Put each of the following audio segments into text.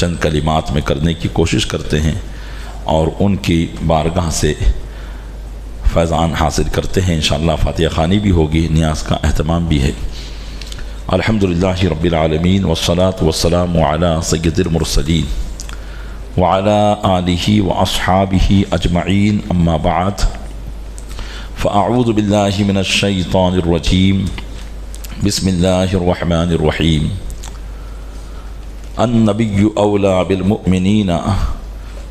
چند کلمات میں کرنے کی کوشش کرتے ہیں اور ان کی بارگاہ سے فیضان حاصل کرتے ہیں۔ انشاءاللہ فاتحہ خوانی بھی ہوگی، نیاز کا اہتمام بھی ہے۔ الحمدللہ رب العالمین والصلاة والسلام علی سید المرسلین وعلی آلہ واصحابہ اجمعین، اما بعد فاعوذ باللہ من الشیطان الرجیم، بسم اللہ الرحمن الرحیم۔ النبی اولا بالمؤمنین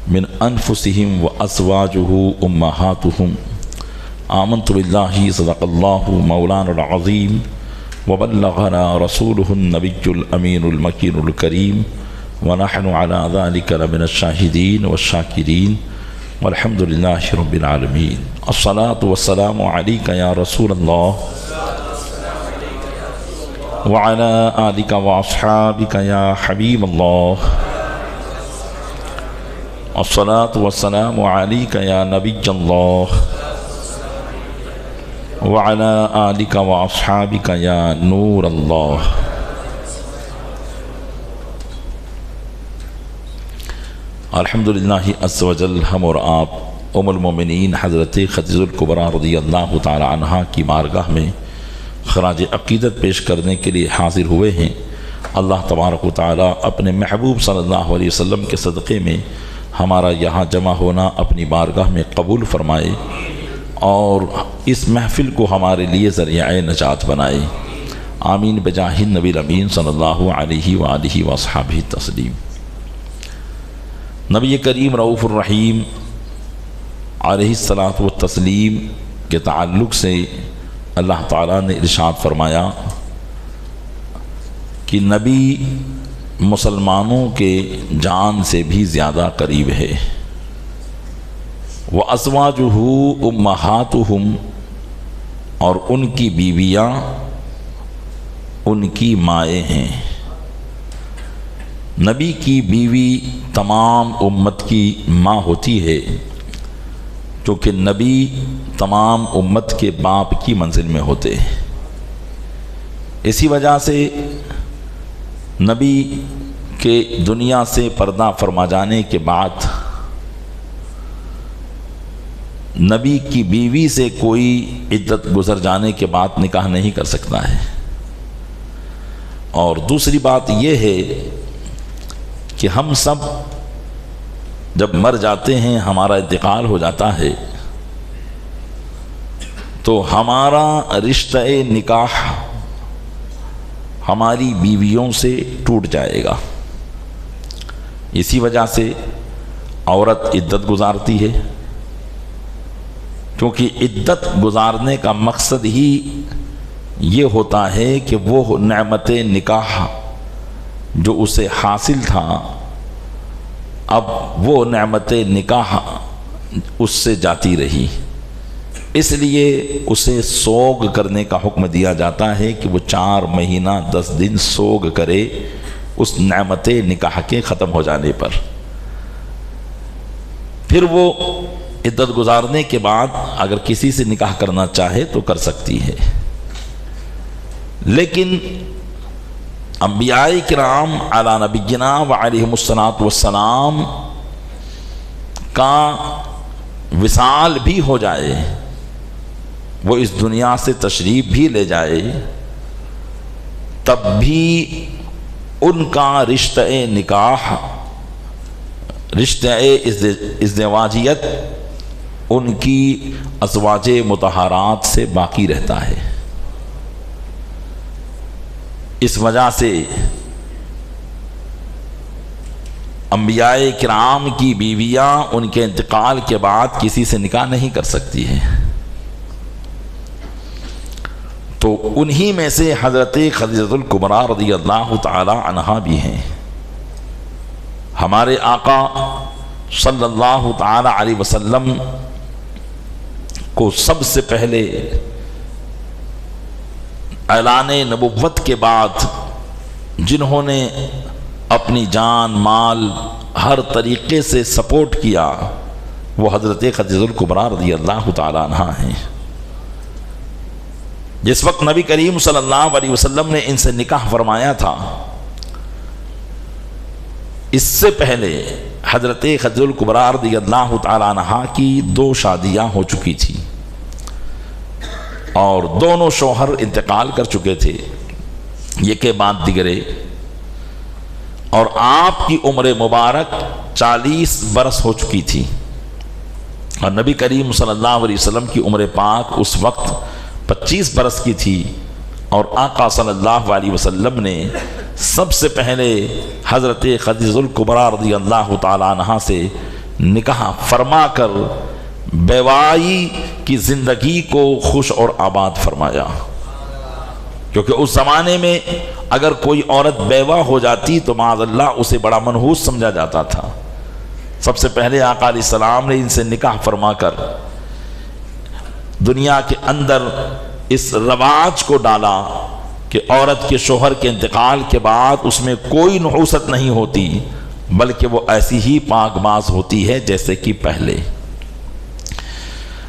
من انفسهم وازواجہ امہاتہم، آمنت باللہ صدق اللہ مولانا العظیم وبلغنا رسولہ النبی الامین المکین الکریم ونحن علی ذلک لمن الشاہدین والشاکرین والحمد للہ رب العالمین۔ الصلاة والسلام علیک یا رسول اللہ وعلی آلک واصحابک یا حبیب اللہ۔ الصلاة والسلام علیک یا نبی اللہ وعلی آلک واصحابک یا نور اللہ۔ الحمدللہ عز و جل، ہم اور آپ ام المومنین حضرت خدیجہ الکبریٰ رضی اللہ تعالی عنہا کی بارگاہ میں خراج عقیدت پیش کرنے کے لیے حاضر ہوئے ہیں۔ اللہ تبارک و تعالی اپنے محبوب صلی اللہ علیہ وسلم کے صدقے میں ہمارا یہاں جمع ہونا اپنی بارگاہ میں قبول فرمائے اور اس محفل کو ہمارے لیے ذریعہ نجات بنائے، آمین بجاہ النبی الامین صلی اللہ علیہ وآلہ وصحبہ تسلیم۔ نبی کریم رؤوف الرحیم علیہ الصلاۃ والتسلیم کے تعلق سے اللہ تعالیٰ نے ارشاد فرمایا کہ نبی مسلمانوں کے جان سے بھی زیادہ قریب ہے۔ وَأَزْوَاجُهُ أُمَّهَاتُهُمْ، اور ان کی بیویاں ان کی مائیں ہیں۔ نبی کی بیوی تمام امت کی ماں ہوتی ہے، کیونکہ نبی تمام امت کے باپ کی منزل میں ہوتے ہیں۔ اسی وجہ سے نبی کے دنیا سے پردہ فرما جانے کے بعد نبی کی بیوی سے کوئی عدت گزر جانے کے بعد نکاح نہیں کر سکتا ہے۔ اور دوسری بات یہ ہے کہ ہم سب جب مر جاتے ہیں، ہمارا انتقال ہو جاتا ہے، تو ہمارا رشتہ نکاح ہماری بیویوں سے ٹوٹ جائے گا۔ اسی وجہ سے عورت عدت گزارتی ہے، کیونکہ عدت گزارنے کا مقصد ہی یہ ہوتا ہے کہ وہ نعمت نکاح جو اسے حاصل تھا، اب وہ نعمت نکاح اس سے جاتی رہی، اس لیے اسے سوگ کرنے کا حکم دیا جاتا ہے کہ وہ 4 مہینہ 10 دن سوگ کرے اس نعمت نکاح کے ختم ہو جانے پر۔ پھر وہ عدت گزارنے کے بعد اگر کسی سے نکاح کرنا چاہے تو کر سکتی ہے۔ لیکن انبیاء کرام علی نبینا وعلیہم الصلاۃ والسلام کا وصال بھی ہو جائے، وہ اس دنیا سے تشریف بھی لے جائے، تب بھی ان کا رشتہ نکاح، رشتہ ازدواجیت ان کی ازواج مطہرات سے باقی رہتا ہے۔ اس وجہ سے انبیاء کرام کی بیویاں ان کے انتقال کے بعد کسی سے نکاح نہیں کر سکتی ہیں۔ تو انہی میں سے حضرت خدیجہ الکبریٰ رضی اللہ تعالی عنہا بھی ہیں۔ ہمارے آقا صلی اللہ تعالی علیہ وسلم کو سب سے پہلے اعلان نبوت کے بعد جنہوں نے اپنی جان مال ہر طریقے سے سپورٹ کیا، وہ حضرت خدیجہ الکبریٰ رضی اللہ تعالی عنہا ہیں۔ جس وقت نبی کریم صلی اللہ علیہ وسلم نے ان سے نکاح فرمایا تھا، اس سے پہلے حضرت خدیجہ الکبریٰ رضی اللہ تعالی عنہا کی 2 شادیاں ہو چکی تھی اور دونوں شوہر انتقال کر چکے تھے یہ کے بعد دیگرے، اور آپ کی عمر مبارک 40 برس ہو چکی تھی، اور نبی کریم صلی اللہ علیہ وسلم کی عمر پاک اس وقت 25 برس کی تھی، اور آقا صلی اللہ علیہ وسلم نے سب سے پہلے حضرت خدیجہ الکبریٰ رضی اللہ تعالی عنہا سے نکاح فرما کر بیوائی کی زندگی کو خوش اور آباد فرمایا، کیونکہ اس زمانے میں اگر کوئی عورت بیوہ ہو جاتی تو معاذ اللہ اسے بڑا منحوس سمجھا جاتا تھا۔ سب سے پہلے آقا علیہ السلام نے ان سے نکاح فرما کر دنیا کے اندر اس رواج کو ڈالا کہ عورت کے شوہر کے انتقال کے بعد اس میں کوئی نحوست نہیں ہوتی، بلکہ وہ ایسی ہی پاک باز ہوتی ہے جیسے کہ پہلے۔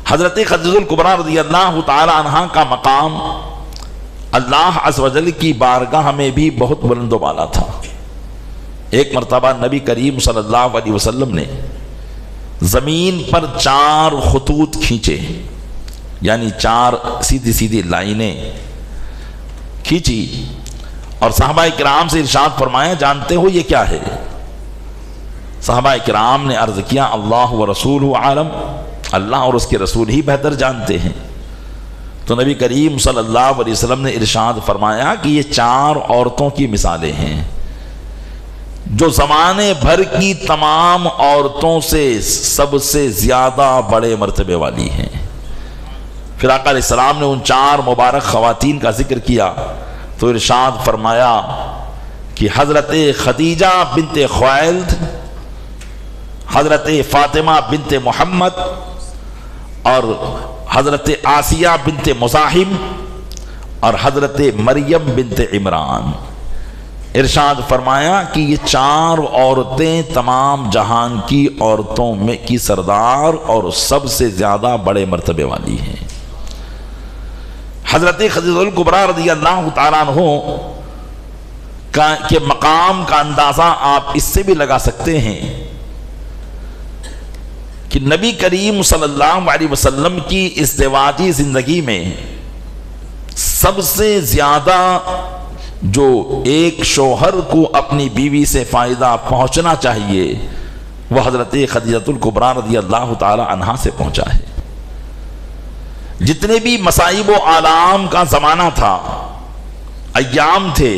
حضرت خدیجہ الکبریٰ رضی اللہ تعالی عنہا کا مقام اللہ عز و جل کی بارگاہ میں بھی بہت بلند و بالا تھا۔ ایک مرتبہ نبی کریم صلی اللہ علیہ وسلم نے زمین پر 4 خطوط کھینچے، یعنی 4 سیدھی سیدھی لائنیں کھینچی، اور صحابہ کرام سے ارشاد فرمایا جانتے ہو یہ کیا ہے؟ صحابہ کرام نے عرض کیا اللہ و رسولہ عالم، اللہ اور اس کے رسول ہی بہتر جانتے ہیں۔ تو نبی کریم صلی اللہ علیہ وسلم نے ارشاد فرمایا کہ یہ 4 عورتوں کی مثالیں ہیں جو زمانے بھر کی تمام عورتوں سے سب سے زیادہ بڑے مرتبے والی ہیں۔ پھر آقا علیہ السلام نے ان 4 مبارک خواتین کا ذکر کیا تو ارشاد فرمایا کہ حضرت خدیجہ بنت خویلد، حضرت فاطمہ بنت محمد، اور حضرت آسیہ بنت مزاحم، اور حضرت مریم بنت عمران۔ ارشاد فرمایا کہ یہ 4 عورتیں تمام جہان کی عورتوں میں کی سردار اور سب سے زیادہ بڑے مرتبے والی ہیں۔ حضرت خدیجہ الکبریٰ رضی اللہ تعالیٰ عنہ کے مقام کا اندازہ آپ اس سے بھی لگا سکتے ہیں کہ نبی کریم صلی اللہ علیہ وسلم کی ازدواجی زندگی میں سب سے زیادہ جو ایک شوہر کو اپنی بیوی سے فائدہ پہنچنا چاہیے وہ حضرت خدیجہ الکبریٰ رضی اللہ تعالی عنہا سے پہنچا ہے۔ جتنے بھی مصائب و آلام کا زمانہ تھا، ایام تھے،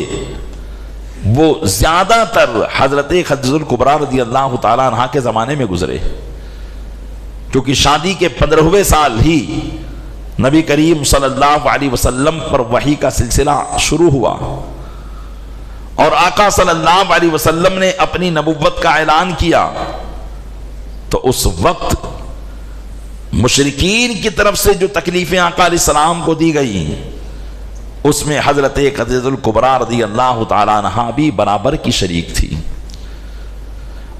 وہ زیادہ تر حضرت خدیجہ الکبریٰ رضی اللہ تعالی عنہا کے زمانے میں گزرے، کیونکہ شادی کے 15ویں سال ہی نبی کریم صلی اللہ علیہ وسلم پر وحی کا سلسلہ شروع ہوا، اور آقا صلی اللہ علیہ وسلم نے اپنی نبوت کا اعلان کیا، تو اس وقت مشرکین کی طرف سے جو تکلیفیں آقا علیہ السلام کو دی گئی اس میں حضرت خدیجہ الکبریٰ رضی اللہ تعالی عنہا بھی برابر کی شریک تھی۔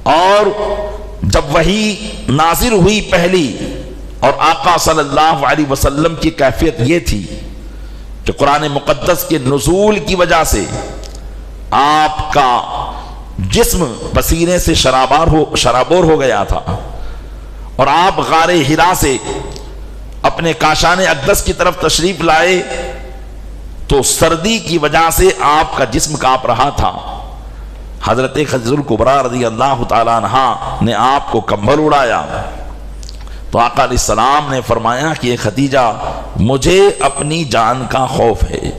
اور جب وحی نازل ہوئی پہلی، اور آقا صلی اللہ علیہ وسلم کی کیفیت یہ تھی کہ قرآن مقدس کے نزول کی وجہ سے آپ کا جسم پسینے سے شرابور ہو گیا تھا، اور آپ غار حرا سے اپنے کاشان اقدس کی طرف تشریف لائے تو سردی کی وجہ سے آپ کا جسم کانپ رہا تھا۔ حضرت خدیجہ الکبریٰ رضی اللہ تعالی عنہا نے آپ کو کمبل اڑایا تو آقا علیہ السلام نے فرمایا کہ خدیجہ مجھے اپنی جان کا خوف ہے۔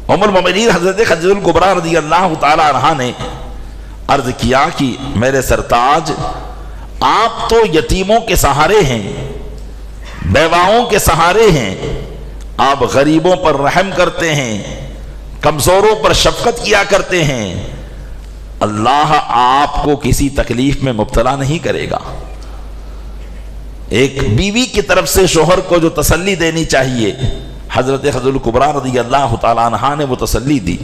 ام المؤمنین حضرت خدیجہ الکبریٰ رضی اللہ تعالی عنہا نے عرض کیا کہ میرے سرتاج، آپ تو یتیموں کے سہارے ہیں، بیواؤں کے سہارے ہیں، آپ غریبوں پر رحم کرتے ہیں، کمزوروں پر شفقت کیا کرتے ہیں، اللہ آپ کو کسی تکلیف میں مبتلا نہیں کرے گا۔ ایک بیوی کی طرف سے شوہر کو جو تسلی دینی چاہیے، حضرت خدیجہ الکبریٰ رضی اللہ تعالی عنہا نے وہ تسلی دی۔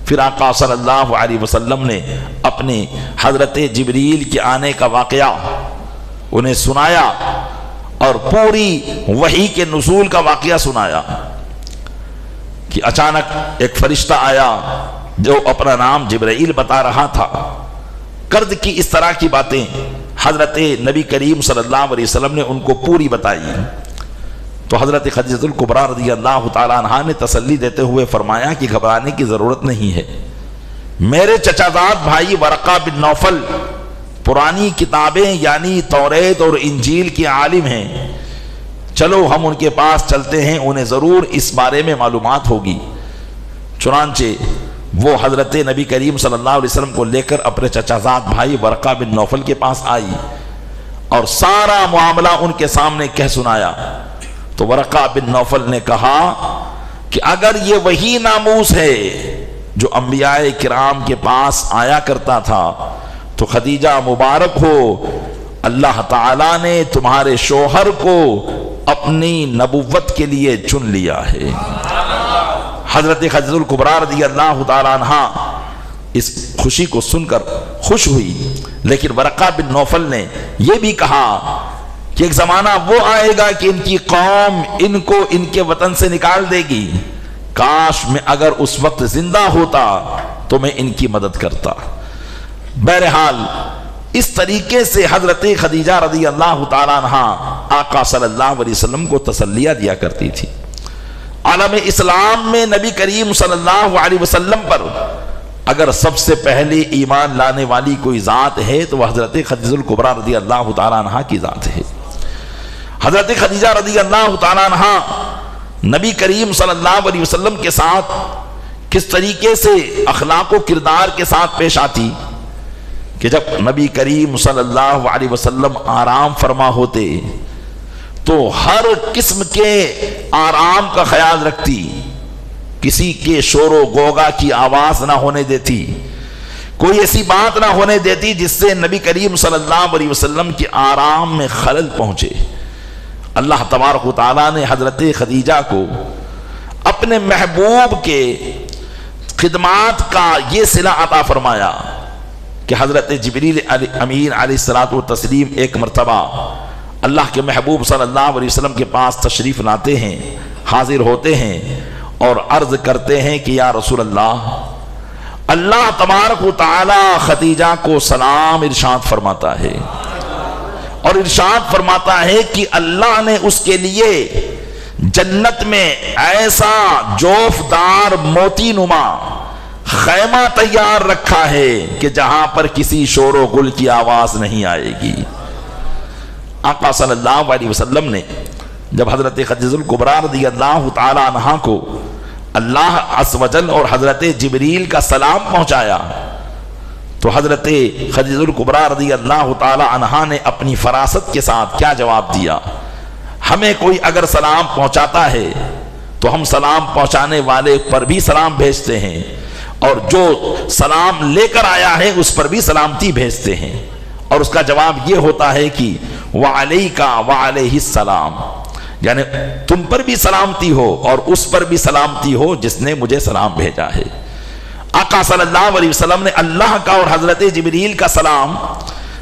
پھر آقا صلی اللہ علیہ وسلم نے اپنے حضرت جبریل کے آنے کا واقعہ انہیں سنایا، اور پوری وحی کے نزول کا واقعہ سنایا کہ اچانک ایک فرشتہ آیا جو اپنا نام جبرائیل بتا رہا تھا، قرض کی اس طرح کی باتیں حضرت نبی کریم صلی اللہ علیہ وسلم نے ان کو پوری بتائی۔ تو حضرت خدیجہ الکبریٰ رضی اللہ تعالیٰ عنہا نے تسلی دیتے ہوئے فرمایا کہ گھبرانے کی ضرورت نہیں ہے، میرے چچا زاد بھائی ورقہ بن نوفل پرانی کتابیں یعنی توریت اور انجیل کے عالم ہیں، چلو ہم ان کے پاس چلتے ہیں، انہیں ضرور اس بارے میں معلومات ہوگی۔ چنانچہ وہ حضرت نبی کریم صلی اللہ علیہ وسلم کو لے کر اپنے چچا زاد بھائی ورقہ بن نوفل کے پاس آئی اور سارا معاملہ ان کے سامنے کہہ سنایا۔ تو ورقہ بن نوفل نے کہا کہ اگر یہ وہی ناموس ہے جو انبیاء کرام کے پاس آیا کرتا تھا تو خدیجہ مبارک ہو، اللہ تعالیٰ نے تمہارے شوہر کو اپنی نبوت کے لیے چن لیا ہے۔ حضرت خدیجہ الکبریٰ رضی اللہ تعالیٰ عنہا اس خوشی کو سن کر خوش ہوئی، لیکن ورقہ بن نوفل نے یہ بھی کہا کہ ایک زمانہ وہ آئے گا کہ ان کی قوم ان کو ان کے وطن سے نکال دے گی، کاش میں اگر اس وقت زندہ ہوتا تو میں ان کی مدد کرتا۔ بہرحال اس طریقے سے حضرت خدیجہ رضی اللہ تعالیٰ عنہا آقا صلی اللہ علیہ وسلم کو تسلیہ دیا کرتی تھی۔ عالم اسلام میں نبی کریم صلی اللہ علیہ وسلم پر اگر سب سے پہلے ایمان لانے والی کوئی ذات ہے تو وہ حضرت خدیجہ الکبریٰ رضی اللہ تعالیٰ عنہا کی ذات ہے۔ حضرت خدیجہ رضی اللہ تعالیٰ عنہا نبی کریم صلی اللہ علیہ وسلم کے ساتھ کس طریقے سے اخلاق و کردار کے ساتھ پیش آتی کہ جب نبی کریم صلی اللہ علیہ وسلم آرام فرما ہوتے تو ہر قسم کے آرام کا خیال رکھتی، کسی کے شور و غوغا کی آواز نہ ہونے دیتی، کوئی ایسی بات نہ ہونے دیتی جس سے نبی کریم صلی اللہ علیہ وسلم کے آرام میں خلل پہنچے۔ اللہ تبارک و تعالیٰ نے حضرت خدیجہ کو اپنے محبوب کے خدمات کا یہ صلہ عطا فرمایا کہ حضرت جبریل امین علیہ الصلوۃ والتسلیم ایک مرتبہ اللہ کے محبوب صلی اللہ علیہ وسلم کے پاس تشریف لاتے ہیں، حاضر ہوتے ہیں اور عرض کرتے ہیں کہ یا رسول اللہ، اللہ تبارک و تعالی خدیجہ کو سلام ارشاد فرماتا ہے اور ارشاد فرماتا ہے کہ اللہ نے اس کے لیے جنت میں ایسا جوفدار موتی نما خیمہ تیار رکھا ہے کہ جہاں پر کسی شور و غل کی آواز نہیں آئے گی۔ آقا صلی اللہ علیہ وسلم نے جب حضرت خدیجہ الکبریٰ رضی اللہ تعالی عنہا کو اللہ عز و جل اور حضرت جبریل کا سلام پہنچایا تو حضرت خدیجہ الکبریٰ رضی اللہ تعالی عنہا نے اپنی فراست کے ساتھ کیا جواب دیا؟ ہمیں کوئی اگر سلام پہنچاتا ہے تو ہم سلام پہنچانے والے پر بھی سلام بھیجتے ہیں اور جو سلام لے کر آیا ہے اس پر بھی سلامتی بھیجتے ہیں، اور اس کا جواب یہ ہوتا ہے کہ وعلیکا وعلیہ السلام، یعنی تم پر بھی سلامتی ہو اور اس پر بھی سلامتی ہو جس نے مجھے سلام بھیجا ہے۔ آقا صلی اللہ علیہ وسلم نے اللہ کا اور حضرت جبریل کا سلام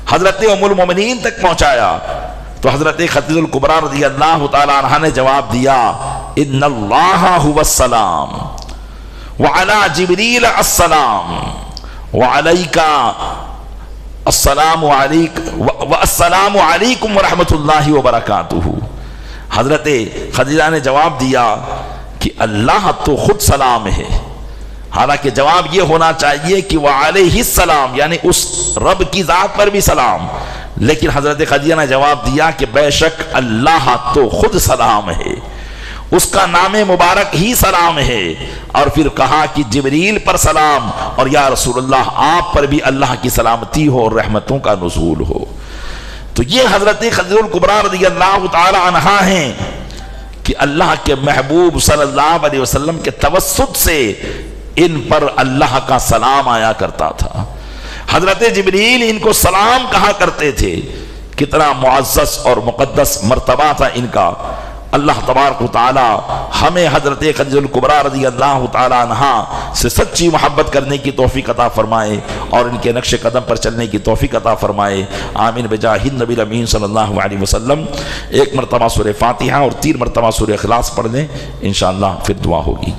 حضرت ام المومنین تک پہنچایا تو حضرت خدیجہ الکبریٰ رضی اللہ تعالی عنہا نے جواب دیا ان اللہ هو السلام وعلی جبریل السلام وعلیکا السلام علیکم ورحمۃ اللہ وبرکاتہ۔ حضرت خدیجہ نے جواب دیا کہ اللہ تو خود سلام ہے، حالانکہ جواب یہ ہونا چاہیے کہ وعلیہ السلام یعنی اس رب کی ذات پر بھی سلام، لیکن حضرت خدیجہ نے جواب دیا کہ بے شک اللہ تو خود سلام ہے، اس کا نام مبارک ہی سلام ہے، اور پھر کہا کہ جبریل پر سلام اور یا رسول اللہ آپ پر بھی اللہ کی سلامتی ہو اور رحمتوں کا نزول ہو۔ تو یہ حضرت خدیجہ الکبریٰ رضی اللہ تعالی عنہا ہیں کہ اللہ کے محبوب صلی اللہ علیہ وسلم کے توسط سے ان پر اللہ کا سلام آیا کرتا تھا۔ حضرت جبریل ان کو سلام کہا کرتے تھے، کتنا معزز اور مقدس مرتبہ تھا ان کا۔ اللہ تبارک و تعالی ہمیں حضرت خدیجہ الکبریٰ رضی اللہ تعالی عنہا سے سچی محبت کرنے کی توفیق عطا فرمائے اور ان کے نقش قدم پر چلنے کی توفیق عطا فرمائے، آمین بجاہ النبی الامین صلی اللہ علیہ وسلم۔ ایک مرتبہ سورہ فاتحہ اور 3 مرتبہ سورہ اخلاص پڑھ لیں، انشاءاللہ پھر دعا ہوگی۔